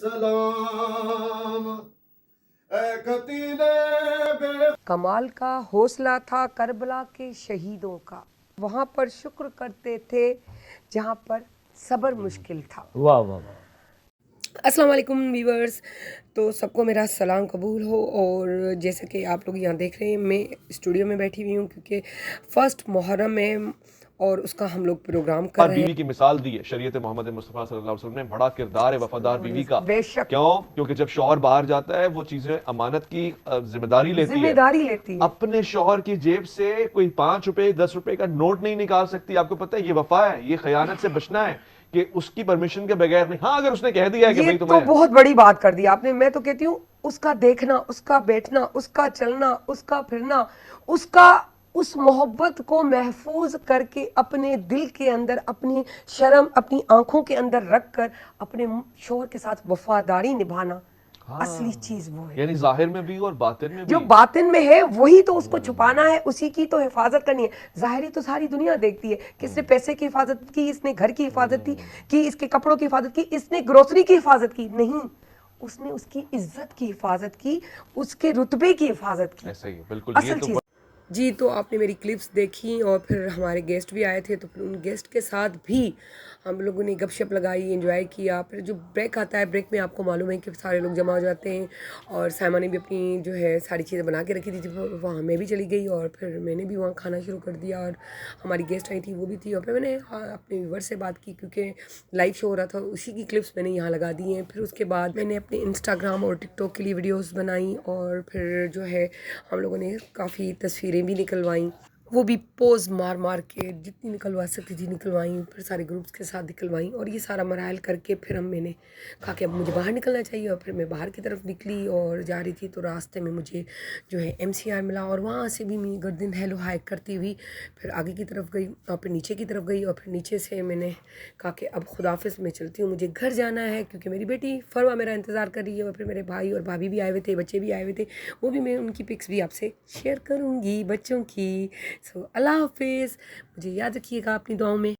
सलाम ए कतीले बे कमाल का हौसला था करबला के शहीदों का, वहाँ पर शुक्र करते थे जहाँ पर सब्र मुश्किल था। वाह वाह वाह। अस्सलाम वालेकुम व्यूअर्स, तो सबको मेरा सलाम कबूल हो। और जैसे कि आप लोग यहाँ देख रहे हैं, मैं स्टूडियो में बैठी हुई हूँ क्योंकि फर्स्ट मुहर्रम है और उसका हम लोग प्रोग्राम कर रहे हैं। बीवी की मिसाल दी है शरीयत मोहम्मद मुस्तफ़ा सल्लल्लाहु अलैहि वसल्लम ने, बड़ा किरदार है वफादार बीवी का। बेशक, क्यों? क्योंकि जब शौहर बाहर जाता है वो चीजें अमानत की जिम्मेदारी लेती है। अपने शौहर की जेब से कोई 5 रुपए 10 रुपए का नोट नहीं निकाल सकती। आपको पता है ये वफा है, ये खयानत से बचना है कि उसकी परमिशन के बगैर नहीं। हाँ, अगर उसने कह दिया है कि भाई तुम्हें, तो बहुत बड़ी बात कर दी आपने। मैं तो कहती हूँ उसका देखना, उसका बैठना, उसका चलना, उसका फिरना, उसका उस मोहब्बत को महफूज करके अपने दिल के अंदर, अपनी शर्म अपनी आंखों के अंदर रख कर अपने शौहर के साथ वफादारी निभाना, असली चीज वो है। यानी जाहिर में भी और बातिन में भी। जो बातिन में है वही तो उसको छुपाना है, उसी की तो हिफाजत करनी है। ज़ाहिरी तो सारी दुनिया देखती है कि इसने पैसे की हिफाजत की, इसने घर की हिफाजत की, इसके कपड़ों की हिफाजत की, इसने ग्रोसरी की हिफाजत की। नहीं, उसने उसकी इज्जत की हिफाजत की, उसके रुतबे की हिफाजत की। ऐसा ही है, बिल्कुल। असल चीज जी। तो आपने मेरी क्लिप्स देखी और फिर हमारे गेस्ट भी आए थे, तो फिर उन गेस्ट के साथ भी हम लोगों ने गपशप लगाई, एंजॉय किया। फिर जो ब्रेक आता है, ब्रेक में आपको मालूम है कि सारे लोग जमा हो जाते हैं और साइमा ने भी अपनी जो है सारी चीज़ें बना के रखी थी, वहाँ मैं भी चली गई और फिर मैंने भी वहाँ खाना शुरू कर दिया। और हमारी गेस्ट आई थी, वो भी थी। और फिर मैंने अपने व्यूअर्स से बात की क्योंकि लाइव शो हो रहा था, उसी की क्लिप्स मैंने यहाँ लगा दी हैं। फिर उसके बाद मैंने अपने इंस्टाग्राम और टिकटॉक के लिए वीडियोज़ बनाई और फिर जो है हम लोगों ने काफ़ी तस्वीरें भी निकलवाई, वो भी पोज मार मार के जितनी निकलवा सकती थी निकलवाई, फिर सारे ग्रुप्स के साथ निकलवाई। और ये सारा मराइल करके फिर मैंने कहा कि अब मुझे बाहर निकलना चाहिए। और फिर मैं बाहर की तरफ निकली और जा रही थी, तो रास्ते में मुझे जो है MCR मिला और वहाँ से भी मैं गर्दन हेलो हाई करती हुई फिर आगे की तरफ गई और फिर नीचे की तरफ गई। और फिर नीचे से मैंने कहा कि अब खुदाफिज मैं चलती हूँ, मुझे घर जाना है क्योंकि मेरी बेटी फरवा मेरा इंतज़ार कर रही है। और फिर मेरे भाई और भाभी भी आए हुए थे, बच्चे भी आए हुए थे, वो भी मैं उनकी पिक्स भी आपसे शेयर करूँगी बच्चों की। सो अल्लाह हाफिज़, मुझे याद रखिएगा अपनी दुआओं में।